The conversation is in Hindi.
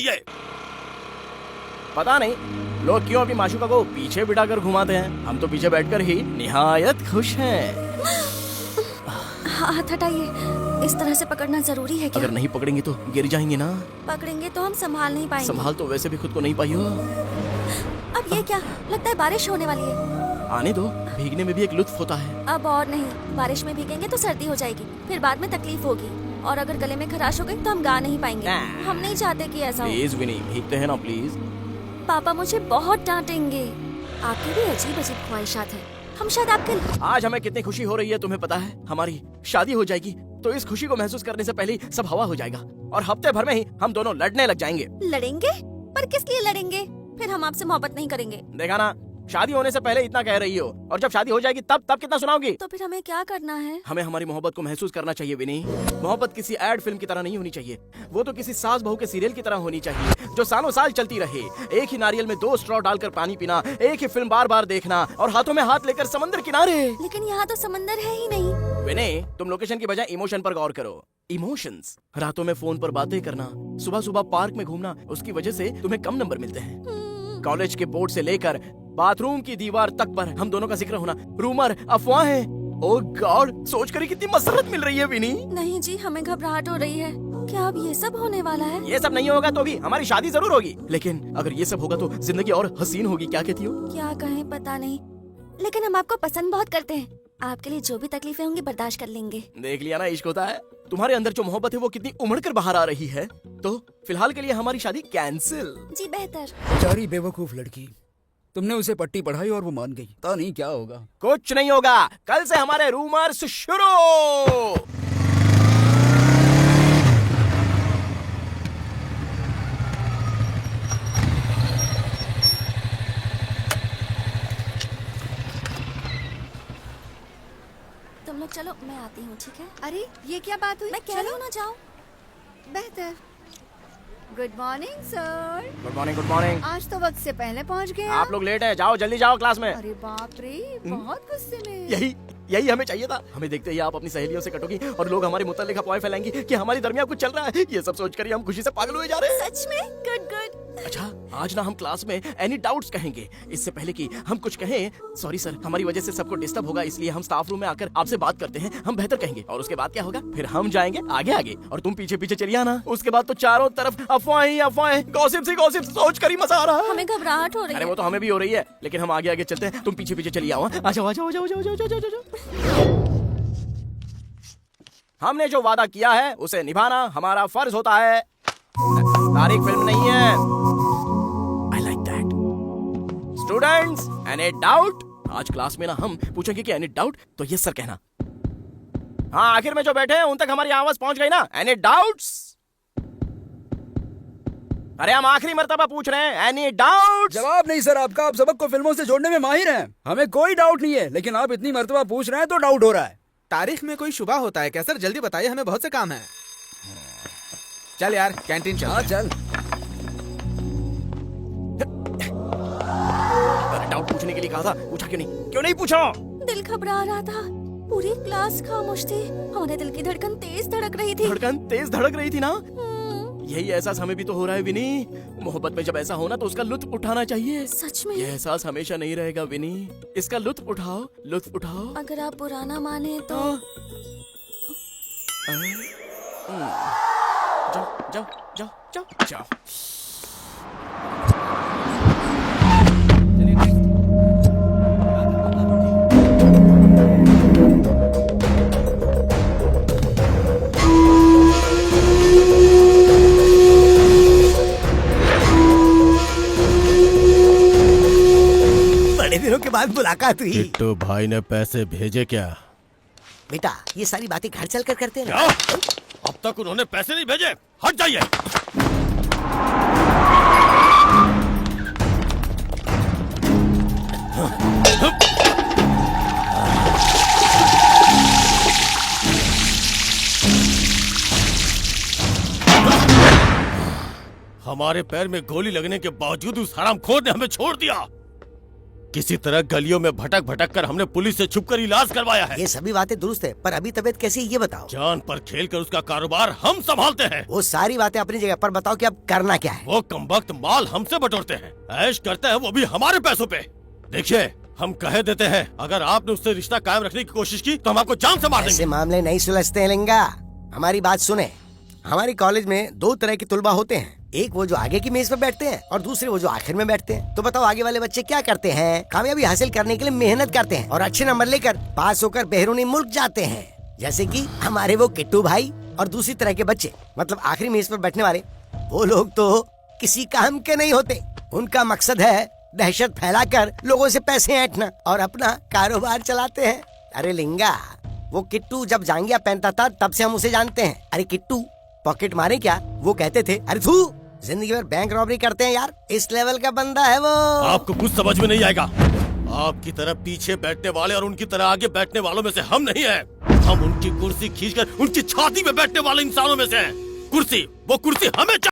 ये पता नहीं लोग क्यों अभी माशूका को पीछे बिठाकर घुमाते हैं। हम तो पीछे बैठकर ही निहायत खुश हैं। हाथ हटाइए। इस तरह से पकड़ना जरूरी है क्या? अगर नहीं पकड़ेंगे तो गिर जाएंगे ना। पकड़ेंगे तो हम संभाल नहीं पाएंगे। संभाल तो वैसे भी खुद को नहीं पाई हो। अब ये क्या? लगता है बारिश होने वाली है। आने दो, भीगने में भी एक लुत्फ होता है। अब और नहीं, बारिश में भीगेंगे तो सर्दी हो जाएगी, फिर बाद में तकलीफ होगी, और अगर गले में खराश हो गई तो हम गा नहीं पाएंगे। हम नहीं चाहते कि ऐसा हो। प्लीज विनी, भीगते हैं ना प्लीज। पापा मुझे बहुत डांटेंगे। आपकी भी अजीब अजीब ख्वाहिशात हैं। हम शायद आपके आज हमें कितनी खुशी हो रही है तुम्हें पता है? हमारी शादी हो जाएगी, तो इस खुशी को महसूस करने से पहले ही सब हवा हो जाएगा और हफ्ते भर में ही हम दोनों लड़ने लग जाएंगे। लड़ेंगे? पर किस लिए लड़ेंगे? फिर हम आपसे मोहब्बत नहीं करेंगे। देखा ना, शादी होने से पहले इतना कह रही हो और जब शादी हो जाएगी तब कितना सुनाओगी? तो फिर हमें क्या करना है? हमें हमारी मोहब्बत को महसूस करना चाहिए विनी। मोहब्बत किसी एड फिल्म की तरह नहीं होनी चाहिए, वो तो किसी सास बहू के सीरियल की तरह होनी चाहिए जो सालों साल चलती रहे। एक ही नारियल में 2 स्ट्रॉ डालकर पानी पीना, एक ही फिल्म बार बार देखना और हाथों में हाथ लेकर समंदर किनारे। लेकिन यहाँ तो समंदर है ही नहीं। विनी, तुम लोकेशन की बजाय इमोशन पर गौर करो। इमोशंस। रातों में फोन पर बातें करना, सुबह सुबह पार्क में घूमना, उसकी वजह से तुम्हें कम नंबर मिलते हैं। कॉलेज के बोर्ड से लेकर बाथरूम की दीवार तक पर हम दोनों का जिक्र होना, रूमर, अफवाहें। ओह गॉड, सोचकर ही कितनी मसरत मिल रही है विनी। नहीं जी, हमें घबराहट हो रही है। क्या अब ये सब होने वाला है? ये सब नहीं होगा तो भी हमारी शादी जरूर होगी, लेकिन अगर ये सब होगा तो जिंदगी और हसीन होगी। क्या कहती हो? क्या कहें पता नहीं, लेकिन हम आपको पसंद बहुत करते हैं। आपके लिए जो भी तकलीफें होंगी बर्दाश्त कर लेंगे। देख लिया ना, इश्क होता है। तुम्हारे अंदर जो मोहब्बत है वो कितनी उमड़ कर बाहर आ रही है। तो फिलहाल के लिए हमारी शादी कैंसिल। जी बेहतर। बेचारी बेवकूफ लड़की, तुमने उसे पट्टी पढ़ाई और वो मान गई। पता नहीं क्या होगा। कुछ नहीं होगा, कल से हमारे रूमर्स शुरू। तुम लोग चलो, मैं आती हूँ, ठीक है? अरे ये क्या बात हुई? मैं कह रही हूँ ना, जाओ। बेहतर। Good morning sir. Good morning, good morning. आज तो वक्त से पहले पहुंच गए आप लोग लेट हैं, जाओ जल्दी जाओ क्लास में। अरे बाप रे, बहुत गुस्से में। यही हमें चाहिए था। हमें देखते ही आप अपनी सहेलियों से कटोगी और लोग हमारे मुतालिक अफवाहें फैलाएंगे कि हमारे दरमियान कुछ चल रहा है। ये सब सोचकर ही हम खुशी से पागल हुए जा रहे हैं। सच में? Good good. अच्छा, आज ना हम क्लास में एनी डाउट्स कहेंगे। इससे पहले कि हम कुछ कहें, सॉरी सर, हमारी वजह से सबको डिस्टर्ब होगा, इसलिए हम स्टाफ रूम में आकर आपसे बात करते हैं। हम बेहतर कहेंगे और उसके बाद क्या होगा? फिर हम जाएंगे आगे आगे और तुम पीछे पीछे चलिए आना। उसके बाद तो चारों तरफ अफवाहें अफवाहें, गॉसिप सोचकर ही मजा आ रहा है। हमें घबराहट हो रही अरे है। वो तो हमें भी हो रही है, लेकिन हम आगे आगे चलते हैं, तुम पीछे पीछे चलिए आओ। आ जाओ आ जाओ आ जाओ आ जाओ आ जाओ आ जाओ आ जाओ। हमने जो वादा किया है उसे निभाना हमारा फर्ज होता है। तारीख फिल्म नहीं है। I like that. Students, any doubt? आज क्लास में ना हम पूछेंगे कि एनी डाउट, तो यस सर कहना। हाँ, आखिर में जो बैठे हैं उन तक हमारी आवाज पहुंच गई ना? Any doubts? अरे हम आखिरी मर्तबा पूछ रहे हैं, एनी डाउट्स? जवाब नहीं सर आपका। आप सबक को फिल्मों से जोड़ने में माहिर हैं। हमें कोई डाउट नहीं है, लेकिन आप इतनी मर्तबा पूछ रहे हैं तो डाउट हो रहा है। तारीख में कोई शुबा होता है क्या सर? जल्दी बताइए, हमें बहुत से काम है। चल यार, कैंटीन चल। हाँ चल। डाउट पूछने के लिए कहा था, पूछा क्यों नहीं पूछा? दिल घबरा रहा था, पूरी क्लास खामोश थी, हमारे दिल की धड़कन तेज धड़क रही थी। धड़कन तेज धड़क रही थी ना? यही एहसास हमें भी तो हो रहा है विनी। मोहब्बत में जब ऐसा हो ना तो उसका लुत्फ उठाना चाहिए। सच में? ये एहसास हमेशा नहीं रहेगा विनी, इसका लुत्फ उठाओ, लुत्फ उठाओ। अगर आप पुराना माने तो जाओ जाओ जाओ जाओ जाओ। बड़े दिनों के बाद मुलाकात हुई। किट्टू भाई ने पैसे भेजे क्या? बेटा, ये सारी बातें घर चलकर करते हैं। क्या? अब तक उन्होंने पैसे नहीं भेजे। हट जाइए। हमारे पैर में गोली लगने के बावजूद उस हरामखोर ने हमें छोड़ दिया। किसी तरह गलियों में भटक भटक कर हमने पुलिस से छुपकर इलाज करवाया है। ये सभी बातें दुरुस्त है, पर अभी तबीयत कैसी है ये बताओ। जान पर खेल कर उसका कारोबार हम संभालते हैं। वो सारी बातें अपनी जगह पर बताओ कि अब करना क्या है। वो कमबख्त माल हमसे बटोरते हैं, ऐश करते हैं, वो भी हमारे पैसों पे। देखिए, हम कह देते हैं अगर आपने उससे रिश्ता कायम रखने की कोशिश की तो हम आपको जान से मार ऐसे देंगे। मामले नहीं सुलझते हैं लिंगा, हमारी बात सुने। हमारी कॉलेज में 2 तरह के तुलबा होते हैं, एक वो जो आगे की मेज पर बैठते हैं और दूसरे वो जो आखिर में बैठते हैं। तो बताओ आगे वाले बच्चे क्या करते हैं? कामयाबी हासिल करने के लिए मेहनत करते हैं और अच्छे नंबर लेकर पास होकर बैरूनी मुल्क जाते हैं, जैसे कि हमारे वो किट्टू भाई। और दूसरी तरह के बच्चे, मतलब आखिरी मेज पर बैठने वाले, वो लोग तो किसी काम के नहीं होते। उनका मकसद है दहशत फैलाकर लोगों से पैसे ऐंठना और अपना कारोबार चलाते हैं। अरे लिंगा, वो किट्टू जब जांघिया पहनता था तब से हम उसे जानते हैं। अरे किट्टू पॉकेट मारे क्या? वो कहते थे अरे थू, जिंदगी भर बैंक रॉबरी करते हैं यार, इस लेवल का बंदा है वो। आपको कुछ समझ में नहीं आएगा। आपकी तरह पीछे बैठने वाले और उनकी तरह आगे बैठने वालों में से हम नहीं हैं। हम उनकी कुर्सी खींचकर उनकी छाती में बैठने वाले इंसानों में से हैं। कुर्सी, वो कुर्सी हमें